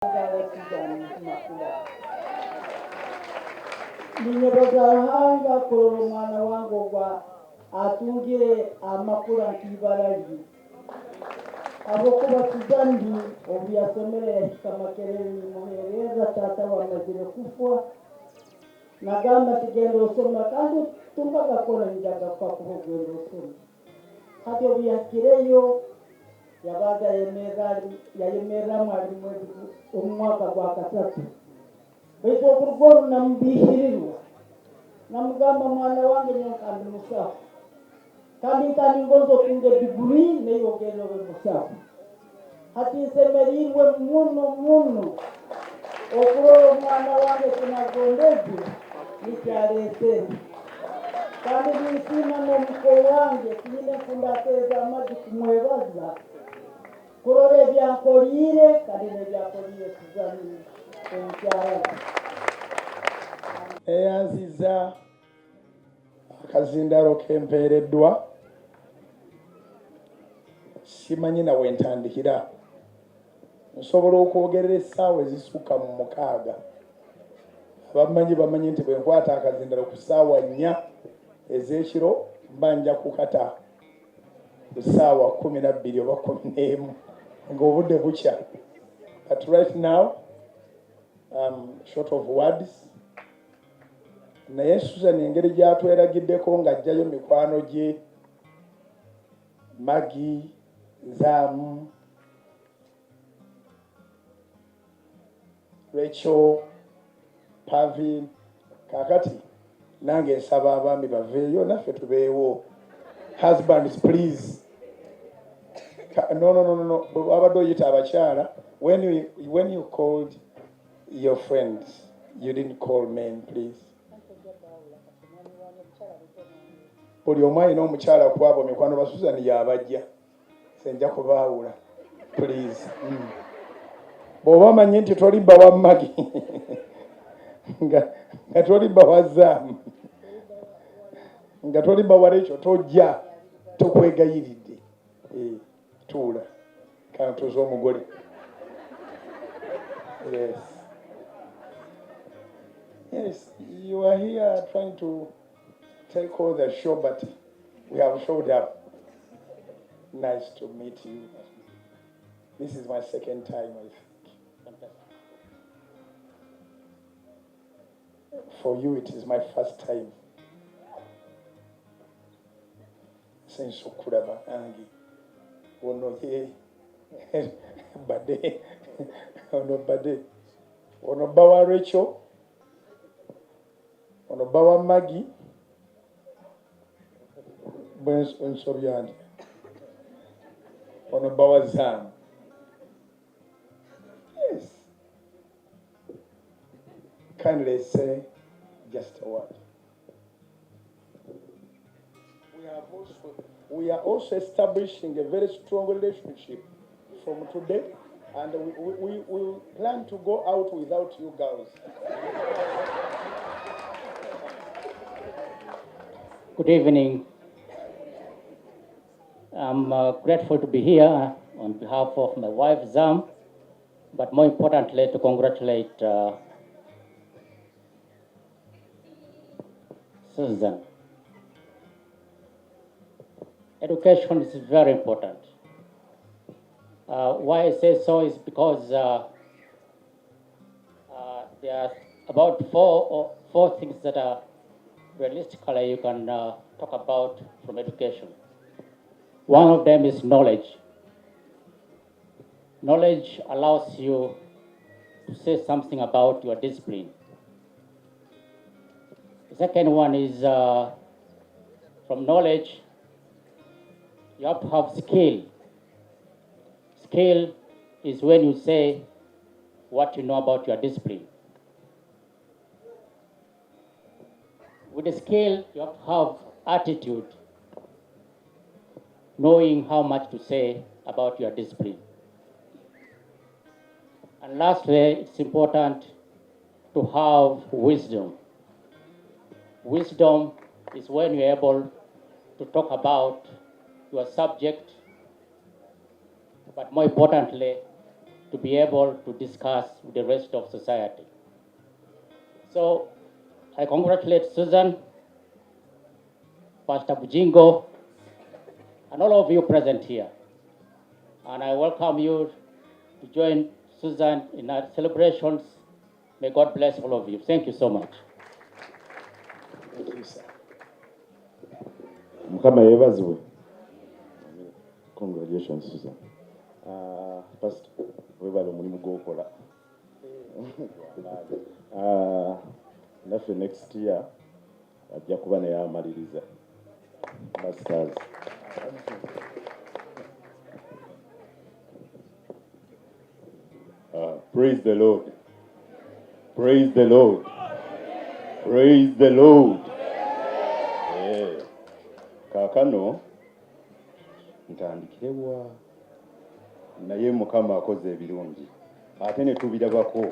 Suzan Makula. Ninyebaza kurora umwana wangu gwa atungire amakuru nkibaraji abo kuba Suzan obu yasomere yahika Makerere muhereza tata wamazire kufwa nagamba tugenda osoma kandi tumbagakora njaga kwa kubogenda osoma kati obu yakireyo yabaga yayemera mwalimu omwaka gwa kasatu baitu okurugoro namubihirirwa namugamba mwana wange nyonkandi musafu kandi ngozo kunge diguri neyogero we musafu hati semerirwe muno okurora omwana wange kunagondezi nikyalesere kandi nisima n'omuko wange kiine kundateza amagi kumwebaza kurora ebyankolire kandi nebyakolire Suzan omukyala eyanziza akazindalo kempeereddwa simanyi nawe ntandikira nsobola okwogerera essaawa ezisukka mu 6 abamanyi nti bwe nkwata akazindalo ku ssaawa 4 ez'ekiro mba nja kukata ku ssaawa 12 oba 11 ng'obudde bukya. But right now short of words naye Suzan engeri gyatweragiddeko ng'ajjayo mikwano gye Magi Zaamu Rachel Pavin kakati nange nsaba abaami baveeyo naffe tubeewo. Husbands please no abadde oyita abakyala when you called your friends you didn't call men please. Buli omu alina omukyala kwabo mikwano ba Suzan yabajja senja kubaawula please. Bw'oba omanyi nti tolimba wa Magi nga tolimba wa Zaamu nga tolimba wa Rachel tojja tukwegayiridde tuula kantu z'omugole. Yes, you are here trying to take all the show, but we have showed up. Nice to meet you. This is my second time, I think. For you, it is my first time. Since Okuraba Angi. Ono ye bade ono bade ono bawa Rachel ono bawa Magi bwens onsobyandi ono bawa Zaamu. Yes, kindly say just a word. We are also establishing a very strong relationship from today, and we plan to go out without you girls. Good evening. I'm grateful to be here on behalf of my wife Zam, but more importantly to congratulate Suzan. Education is very important. Why I say so is because there are about four things that are realistically you can talk about from education. One of them is knowledge. Knowledge allows you to say something about your discipline. The second one is from knowledge, you have to have skill. Skill is when you say what you know about your discipline. With the skill, you have to have attitude, knowing how much to say about your discipline. And lastly, it's important to have wisdom. Wisdom is when you're able to talk about your subject, but more importantly, to be able to discuss with the rest of society. So I congratulate Suzan, Pastor Bugingo, and all of you present here. And I welcome you to join Suzan in our celebrations. May God bless all of you. Thank you so much. Thank you, sir. Makula Yebaziza. Congratulations, Suzan. Pastor, webale mulimu gwokola. Naffe next year ajja kuba naye amaliriza masters. Praise the Lord. Praise the Lord. Praise the Lord. Kaakano ntandikirewa naye Mukama akoze ebirungi ate ne tubirabako.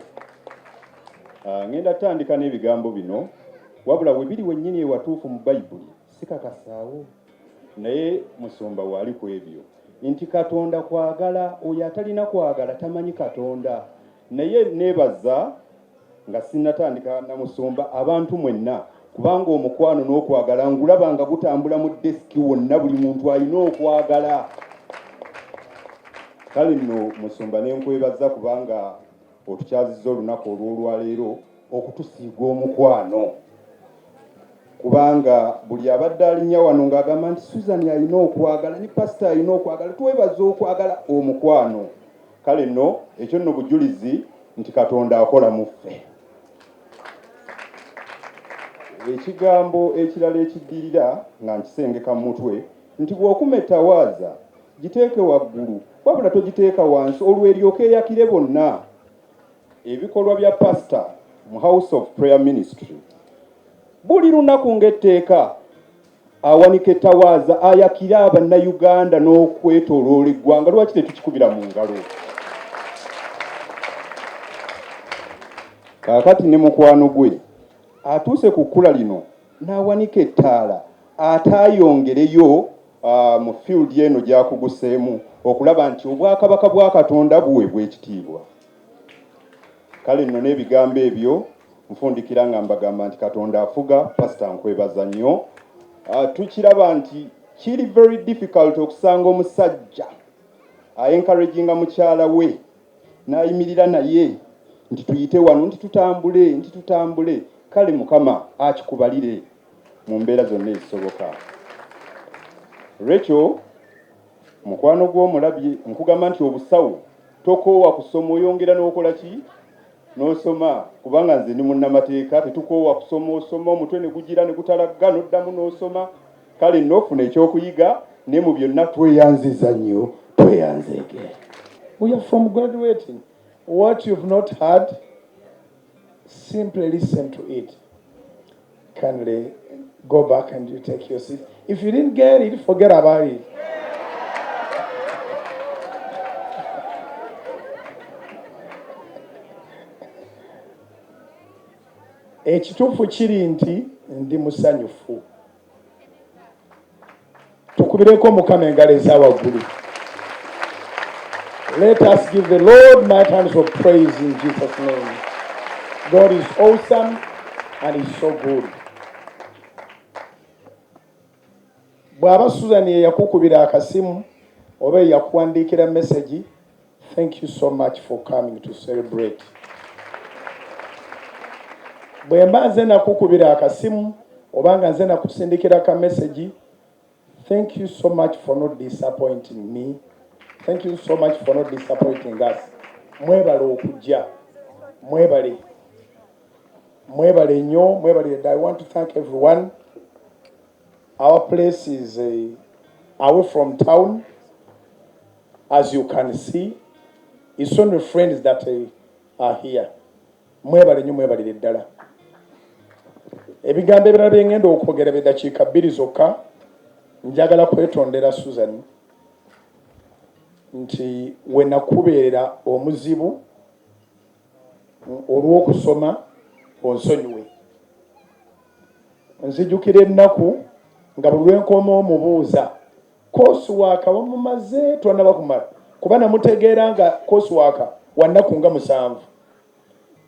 Ngenda tandika n'ebigambo bino wabula we biri wennyini ewatuufu mu Bayibuli sikakasaawo naye musumba waali ku ebyo nti Katonda kwagala, oyo atalina kwagala tamanyi Katonda. Naye neebaza nga sinnatandika na musumba abantu mwenna kubanga omukwano n'okwagala ngulaba nga gutambula mu desiki wonna, buli muntu alina okwagala. Kale nno musumba nenkwebaza kubanga otukyazizza olunaku olw'olwaleero okutusiiga omukwano, kubanga buli abadde alinnya wano ng'agamba nti Suzan alina okwagala ne pasita alina okwagala, twebaza okwagala omukwano. Kale nno ekyo nno bujulizi nti Katonda akola mu ffe. Ekigambo ekirala ekiddirira nga nkisengeka mu mutwe nti bw'okuma ettawaaza giteeke waggulu wabula togiteeka wansi olwo eryoke eyakire bonna. Ebikolwa bya pastor mu House of Prayer Ministry buli lunaku ng'etteeka awanika ettawaaza ayakira Abannayuganda n'okwetooloola eggwanga. Lwaki tetukikubira mu ngalo? Kaakati ne mukwano gwe atuuse ku kkula lino n'awanika ettaala ataayongereyo mu field eno gy'akuguseemu okulaba nti obwakabaka bwa Katonda buweebwa ekitiibwa. Kale nno n'ebigambo ebyo nfundikira nga mbagamba nti Katonda afuga. Pastor nkwebaza nnyo. Tukiraba nti kiri very difficult okusanga omusajja encouraginga mukyala we n'ayimirira naye nti tuyite wano nti tutambule. Kale Mukama akikubalire mu mbeera zonna ezisoboka. Rachel mukwano gw'omulabye nkugamba nti obusawo tokoowa kusoma oyongera n'okola ki? N'osoma, kubanga nze ndi munnamateeka tetukoowa kusoma, osoma omutwe ne gugira ne gutalagga n'oddamu n'osoma. Kale n'ofuna ekyokuyiga ne mu byonna tweyanziza nnyo, tweyanzeege. We are from graduating. What you've not heard, simply listen to it. Kindly go back and you take your seat. If you didn't get it, forget about it. Ekituufu kiri nti ndi musanyufu. Tukubireko Mukama engalo ez'awaggulu. Let us give the Lord mighty hands of praise in Jesus' name. God is awesome and He's so good. Bw'aba Suzan ye yakukubira akasimu oba yakuwandiikira message, thank you so much for coming to celebrate. Bwe mba nze nakukubira akasimu oba nga nze nakusindikira ka message, thank you so much for not disappointing me. Thank you so much for not disappointing us. Mwebale okujja. Mwebale nnyo, mwebale. I want to thank everyone. Our place is away from town. As you can see, it's only friends that are here. Mwebale nnyo, mwebale ddala. Ebigambo ebirala bye ngenda okwogera b'eddakiika 2 zokka, njagala kwetondera Suzan nti we nakubeera omuzibu olw'okusoma onsonyiwe. Nzijukira ennaku nga buli lwenkoma omubuuza koosiwaaka wamumaze twanaba kumala kuba namutegeera nga koosiwaaka wannaku nga 7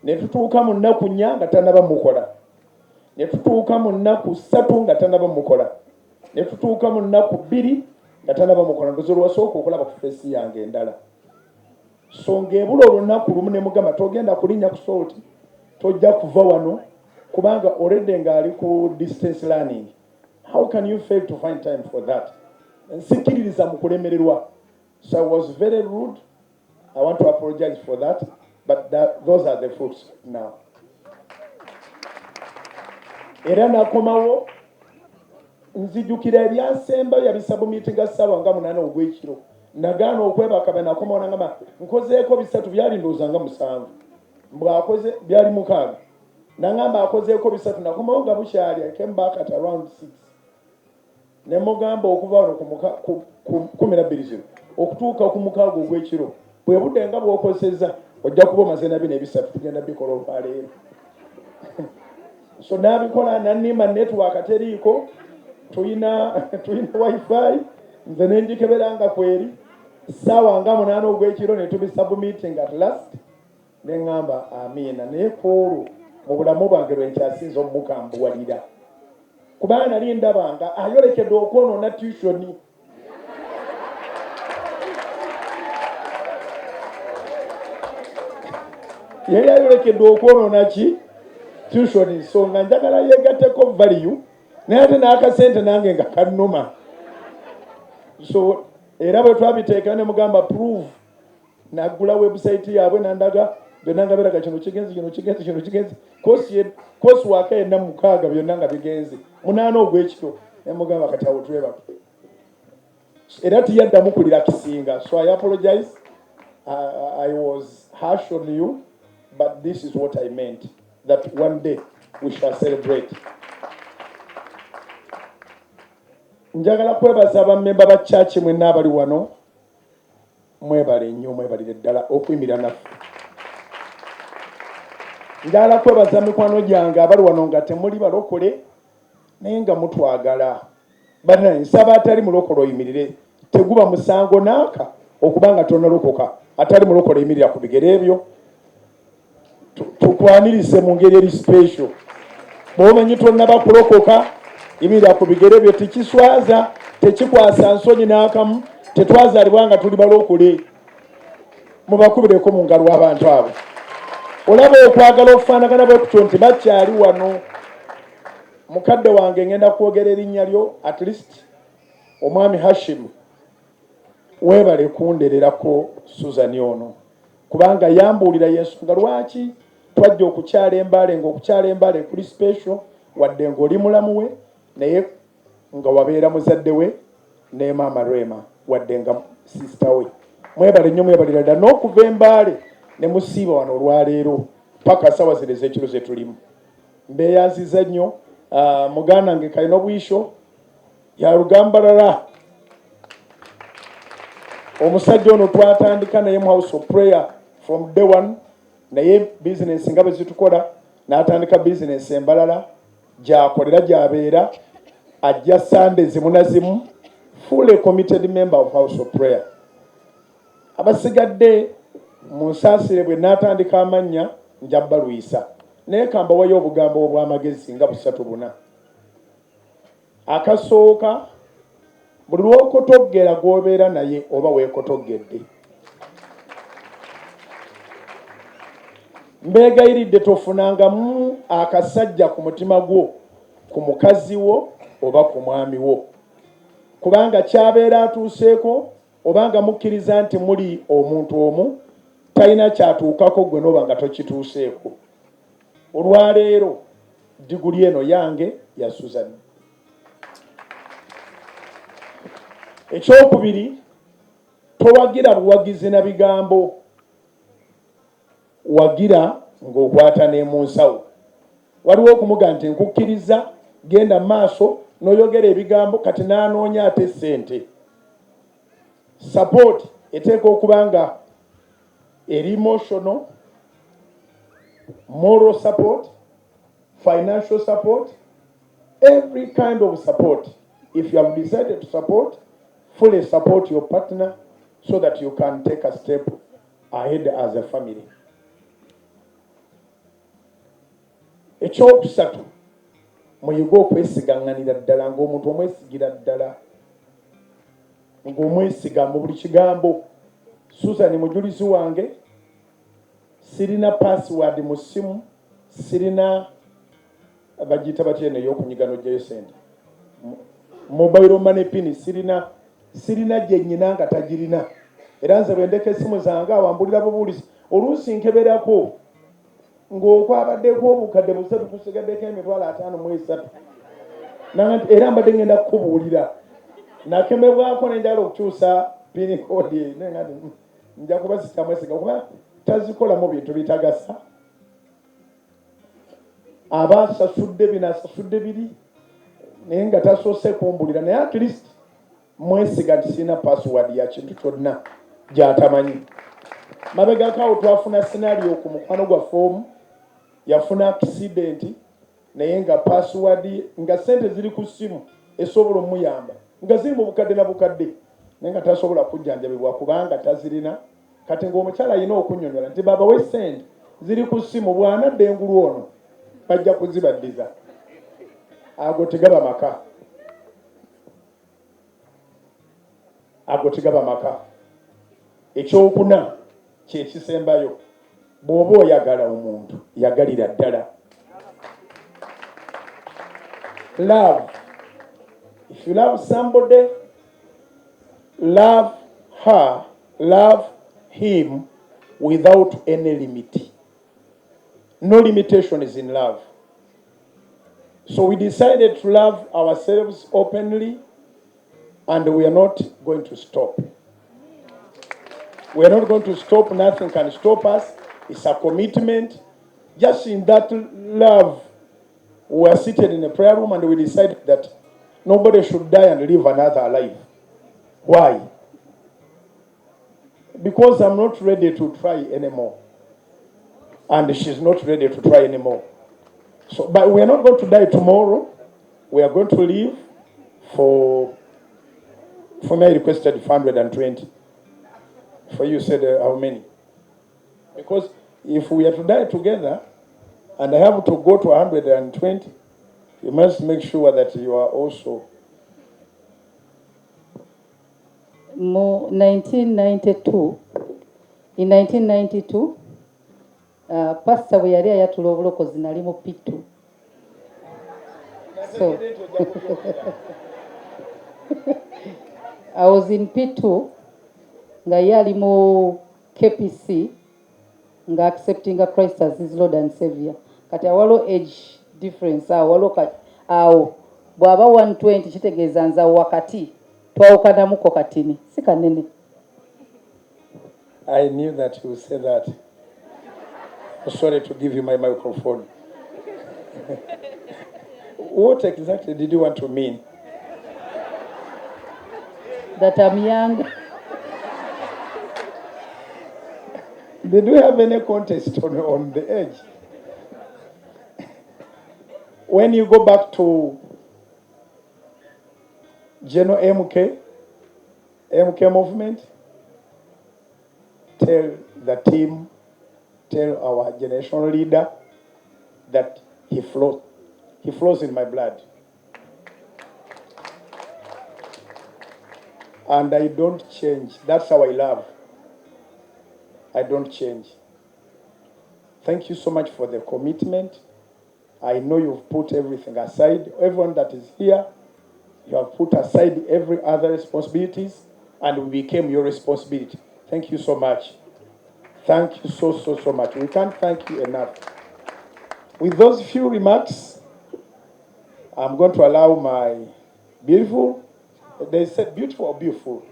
ne tutuuka mu nnaku 4 nga tanaba mukola ne tutuuka mu nnaku 3 nga tanaba mukola ne tutuuka mu nnaku 2 nga tanaba mukola ndozo lwasooka okulaba ku feesi yange endala so ng'ebula olunaku lumu ne mugamba togenda kulinnya ku sooti tojja kuva wano kubanga already ng'ali ku distance learning. How can you fail to find time for that? Nsikiririza mu kulemererwa. So I was very rude. I want to apologize for that, but those are the fruits now. Era nakomawo nzijukira ebyansembayo yabisaba miitinga ssaawa nga 8 ogw'ekiro nagaana okwebaka be nakomawo nangamba nkozeeko 3 byali ndowooza nga 7 mbw'akoze byali 6 nangamba akozeeko 3 nakomawo nga bukyali. I came back at around 6 ne mugamba okuva wano ku 12 okutuuka ku 6 ogw'ekiro bwe budde nga bw'okozesa ojja kuba omaze na 4 tugenda bikola olwaleero. So nabikola nanima network teriiko tuyina wifi nze nenjikeberanga kweri ssaawa nga 8 ogw'ekiro ne tubisubmitting at last ne ŋŋamba amiina naye kwolwo mu bulamu bwange lwenkyasinza omukambuwalira kubanga nali ndabanga ayolekedde okwonoona tuition. Yali ayolekedde okwonoona ki tuition so nga njagala yegatteko value naye ate n'akasente nange nga kannuma so era bwe twabiteeka ne mugamba prove naggula website yaabwe nandaga byonna nga biraga kino kigenzi kosi waaka yenna 6 byonna nga bigenze 8 ogw'ekiro ne mugamba kati awo twebaka era tiyaddamu kulira kisinga. So I apologize. I was harsh on you, but this is what I meant, that one day we shall celebrate. Njagala kwebaza bammemba ba church mwenna abali wano mwebale nnyo mwebalire ddala okuyimirira naffe. Njagala kwebaza mikwano gyange abali wano nga temuli balokole naye nga mutwagala. Bana nsaba atali mulokole oyimirire teguba musango naaka okubanga tonalokoka atali mulokole oyimirira ku bigere ebyo tukwanirise mu ngeri eri special. Bw'omanyi tonnaba kulokoka yimirira ku bigere ebyo tekiswaza tekikwasa nsonyi n'akamu tetwazaalibwa nga tuli balokole. Mubakubireko mu ngalo abantu abo. Olaba okwagala okufaanagana bwe kutyo nti bakyali wano. Mukadde wange ngenda kwogera erinnya lyo at least omwami Hashim weebale kundererako Suzan ono kubanga yambuulira y'ensonga lwaki twajja okukyala embaale ng'okukyala embaale kuli special wadde ng'oli mulamu we naye nga wabeera muzadde we ne Maama Rwema wadde nga sister we. Mwebale nnyo mwebalira ddala n'okuva embaale ne musiiba wano olwaleero paka sawa zino ez'ekiro ze tulimu. Mbeeyanziza nnyo. Muganda nge kalina obwisho yalugambalala omusajja ono twatandika naye mu house of prayer from day one naye business nga bwe zitukola n'atandika business embalala gyakolera gyabeera ajja Sunday zimu na zimu fully committed member of house of prayer. Abasigadde mu nsaasire bwe n'atandika amannya njabba Lwisa naye kambawayo obugambo obw'amagezi nga 3 akasooka buli lw'okotoggera gw'obeera naye oba weekotoggedde. Mbeegayiridde tofunangamu akasajja ku mutima gwo ku mukazi wo oba ku mwami wo kubanga kyabeera atuuseeko obanga mukkiriza nti muli omuntu omu talina kyatuukako gwe n'oba nga tokituuseeko. Olwaleero diguli eno yange ya Suzan. Ekyokubiri towagira buwagizi na bigambo wagira ng'okwata ne mu nsawo. Waliwo okumuga nti nkukkiriza genda maaso n'oyogera ebigambo kati n'anoonya ate ssente. Support eteeka okuba nga eri emotional, moral support, financial support, every kind of support. If you have decided to support, fully support your partner so that you can take a step ahead as a family. Ekyokusatu, muyige okwesigaŋŋanira ddala ng'omuntu omwesigira ddala, ng'omwesiga mu buli kigambo. Suzan mujulizi wange, sirina password mu ssimu, sirina bagiyita batya eno ey'okunyigano gyayo sente, mobile money pin sirina gye nnyina nga tagirina. Era nze bwe ndeka essimu zange awambulira bubuulizi, oluusi nkeberako ng'okwabaddeko obukadde busatu kusigaddeko emitwalo 53, era mbadde ngenda kukubuulira. Nakemebwako nenjala okukyusa pin code nja kuba sitamwesiga kuba tazikolamu bintu bitagasa. Aba asasudde bino asasudde biri naye nga tasoose kumbulira, naye at least mwesiga nti sirina password ya kintu kyonna gy'atamanyi. Mabegakawo twafuna scenario ku mukwano gwa fomu, yafuna accident naye nga password nga sente ziri ku ssimu esobola omuyamba nga ziri mu bukadde na bukadde, naye nga tasobola kujjanjabibwa kubanga tazirina. Kati ng'omukyala alina okunnyonnyola nti baba we sente ziri ku ssimu, bw'anadda engulu ono bajja kuzibaddiza. Ago tegaba maka, ago tegaba maka. Ekyokuna kyekisembayo, bw'oba oyagala omuntu yagalira ddala. Love. If you love somebody, love her, love him without any limit. No limitation is in love. So we decided to love ourselves openly, and we are not going to stop. We are not going to stop. Nothing can stop us. It's a commitment. Just in that love, we are seated in a prayer room and we decided that nobody should die and live another life. Why? Because I'm not ready to try anymore. And she's not ready to try anymore. So, but we are not going to die tomorrow. We are going to live for me I requested 520. For you said how many? Because if we are to die together and I have to go to 120, you must make sure that you are also. In 1992, Pastor we yali ayatula obulokozi nali mu P2. So I was in P2 nga yali mu KPC nga accepting Christ as his Lord and Savior. Kati awalo age difference awo bwaba 120 kitegeeza nza wakati twawukanamuko katini si kanene. I knew that you would say that. Sorry to give you my microphone. What exactly did you want to mean? That I'm young. Did we have any contest on the edge? When you go back to General MK movement, tell the team, tell our generational leader that he flows in my blood. And I don't change. That's how I love. I don't change. Thank you so much for the commitment. I know you've put everything aside. Everyone that is here, you have put aside every other responsibilities, and we became your responsibility. Thank you so much. Thank you so much. We can't thank you enough. With those few remarks, I'm going to allow my beautiful, they said beautiful or beautiful?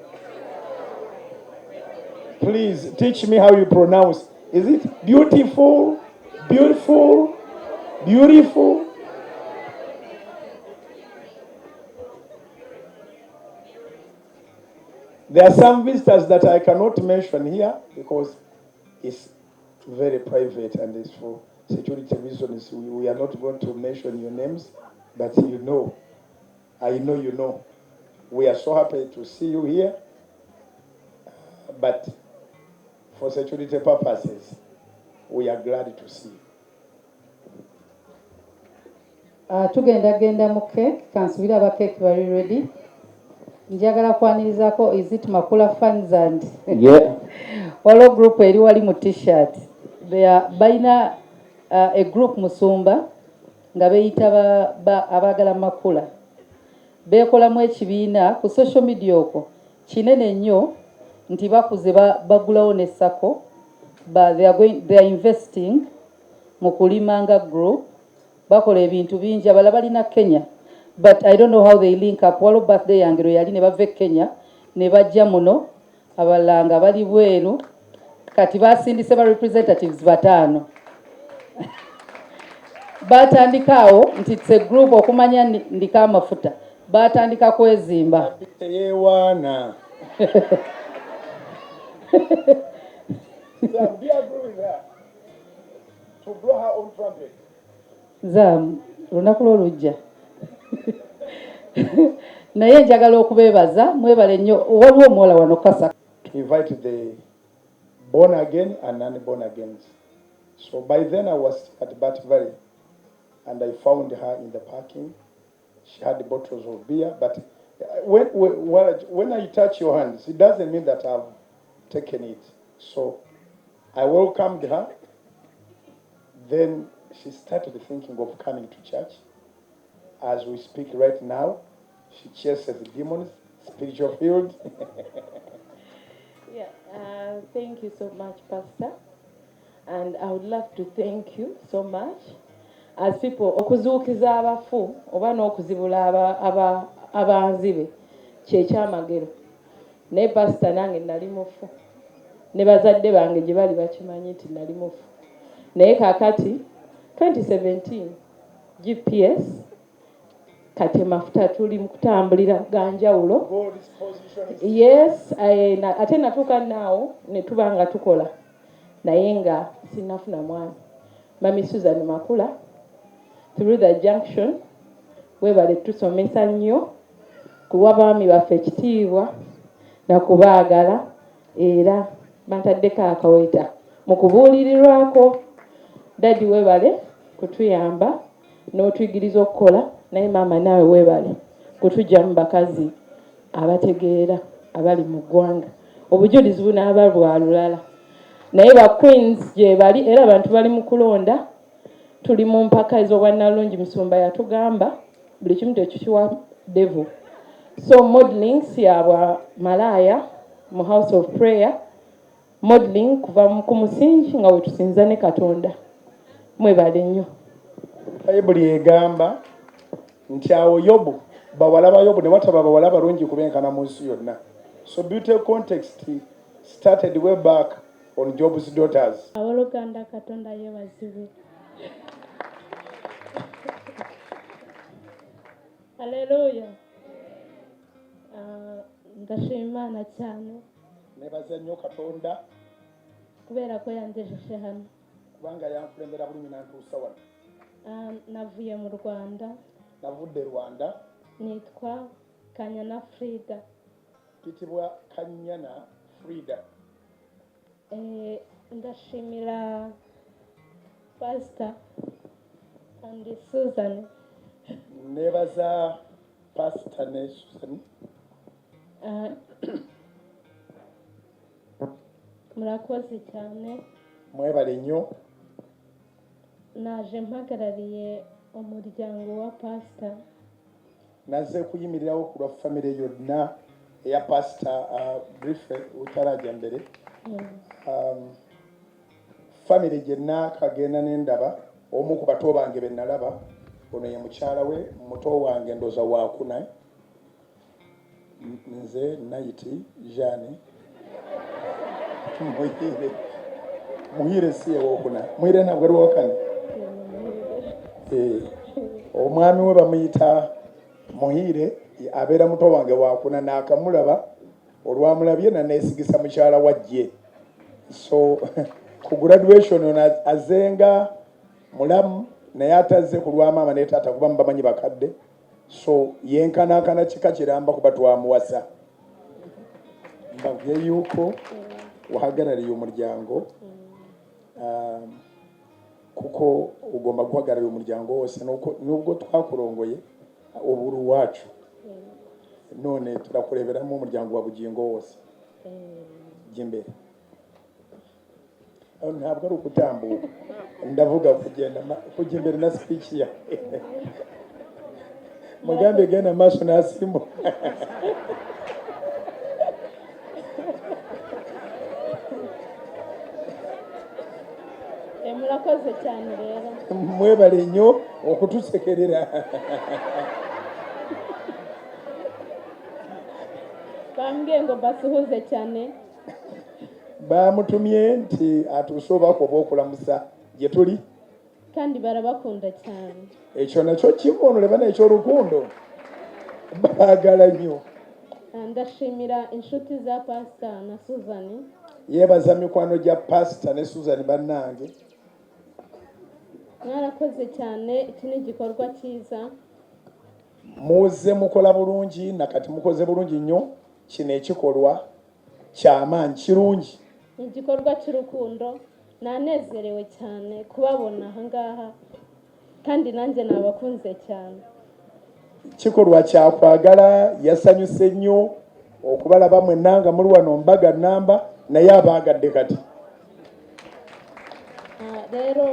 Please teach me how you pronounce. Is it beautiful, beautiful, beautiful? There are some visitors that I cannot mention here because it's very private and it's for security reasons. We are not going to mention your names, but you know. I know you know. We are so happy to see you here. But for security purposes, we are glad to see you. Tugenda mu cake, kansubira aba cake bali ready. Njagala kwanirizaako is it Makula fans and Yeah. waliwo group eri wali mu t-shirt. Balina a group Musumba nga beeyita abaagala Makula. Beekolamu ekibiina ku social media okwo kinene nnyo nti bakuze bagulawo ne sako. They are investing mu kulimanga group. Bakola ebintu bingi abala balina Kenya. But I don't know how they link up. Waliwo birthday yange lwe yali ne bava Kenya ne bajja muno abalanga bali bweru kati basindise ba representatives 5. Batandikaawo nti it's a group okumanya ndika amafuta. Batandika kwezimba. Yewana. So, do you agree with her? To blow her own trumpet. Zam, lunaku lw'olujja. Naye njagala okubeebaza mwebale nnyo waliwo omuwala wano kasa. To invite the born again and non-born agains. So by then I was at Bat Valley and I found her in the parking. She had bottles of beer, but when I touch your hands, it doesn't mean that I've taken it. So I welcomed her. Then she started thinking of coming to church. As we speak right now, she chases demons, spiritual field. Yeah, thank you so much, Pastor. And I would love to thank you so much. As people, okuzuukiza abafu oba n'okuzibula abanzibe ky'ekyamagero. Ne Pastor nange nali mufu. Ne bazadde bange gye bali bakimanyi nti nali mufu. Naye kaakati 2017 GPS kati mafuta tuli mu kutambulira ganjawulo. Yes, ate natuuka naawo ne tuba nga tukola naye nga sinafuna mwana. Mami Suzan Makula through the junction webale tusomesa nnyo kuwa baami baffe ekitiibwa na kubaagala era bantaddeko akaweta mu kubuulirirwako. Dadi webale kutuyamba n'otuyigiriza okukola naye maama naawe webale kutujja mu bakazi abategeera abali mu ggwanga. Obujulizi bunaaba lwalulala naye ba queens gye bali era abantu bali mu kulonda. Tuli mu mpaka ez'obwannalungi Musumba yatugamba buli kimu tekikiwa devil. So modeling siyabwa malaya mu house of prayer. Modeling kuva ku musingi nga wetusinza ne Katonda. Mwebale nnyo. Bayibuli egamba nti awo Yobu bawala ba Yobu ne wataba bawala balungi kubenkana mu nsi yonna. So beauty context started way back on Job's daughters. Awoluganda Katonda yebaziza. Haleluya. Ndashima Imana cyane. Nebaza nnyo Katonda Kubera ko yangejeje hano. kubanga yankulembera buli minantuusa wano. Navuye mu Rwanda. Navudde Rwanda. Nitwa Kanyana Frida. Kitibwa Kanyana Frida. Ndashimira Pastor and Suzan. Nebaza Pastor ne Suzan. Murakoze cyane. Mwebale nnyo. Naje mpagarariye umuryango wa Pastor. Naze kuyimirirawo ku lwa family yonna eya Pastor brief utarajja mbere. Family gyenna kagenda n'endaba omu ku bato bange be nalaba ono ye mukyala we muto wange ndoza wakuna nze Naiti Jeanne muhire si ewokuna muhire nabwe lwokane omwami we bamuyita muhire abeera muto wange wakuna n'akamulaba olwamulabye naneesigisa mukyala wajje. So ku graduation ono azenga mulamu naye atazze ku lwa maama ne taata kuba mubamanyi bakadde. So yenkanankana kika kiramba kuba twamuwasa mbabye yuko wahagarariye umuryango kuko ugomba guhagararira umuryango wose nubwo twakurongoye ubu uri uwacu none turakureberamo umuryango wa Bugingo wose jya imbere ntabwo ari ukutambuka ndavuga kujya imbere na speech ya mugambe gena amaso nasimo murakoze cyane rero mwebale nnyo okutusekerera bambwiye ngo basuhuze cyane bamutumye nti atusobako b'okulamusa gye tuli kandi barabakunda cyane ekyo nakyo kibono leba n'eky'olukundo baagala nnyo ndashimira inshuti za Pastor na Suzan yeebaza mikwano gya Pastor ne Suzan bannange mwarakoze cyane iki ni igikorwa cyiza muze mukola bulungi nakati mukoze bulungi nnyo kino ekikolwa ky'amaanyi kirungi igikorwa cy'urukundo nanezerewe cyane kubabona aha ngaha kandi nanjye nabakunze cyane kikolwa kyakwagala yasanyuse nnyo okubalaba mwennanga muli wano mbaga namba naye abaagadde kati rero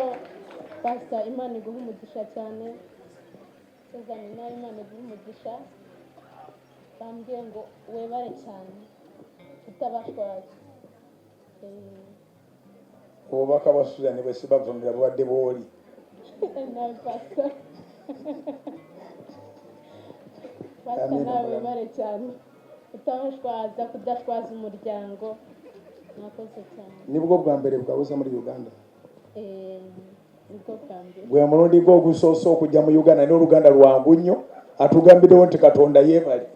Pastor Imana iguha umugisha cyane Suzan nawe Imana iguha umugisha bambwiye ngo webare cyane utabashwaje obubaka bwa Suzan bwe sibavumira bwadde bwoli nawe Pastor Pastor nawe webare cyane utabashwaza kudashwaza umuryango nakoze cyane nibwo bwa mbere bwabuze muri Uganda nibwo bwa mbere gwe mulundi gwo ogusoosa okujja mu Uganda n'oluganda lwangu nnyo atugambirewo nti Katonda yeebale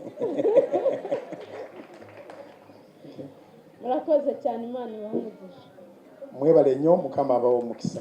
murakoze cyane Imana ibahe umugisha mwebale nnyo Mukama abawe omukisa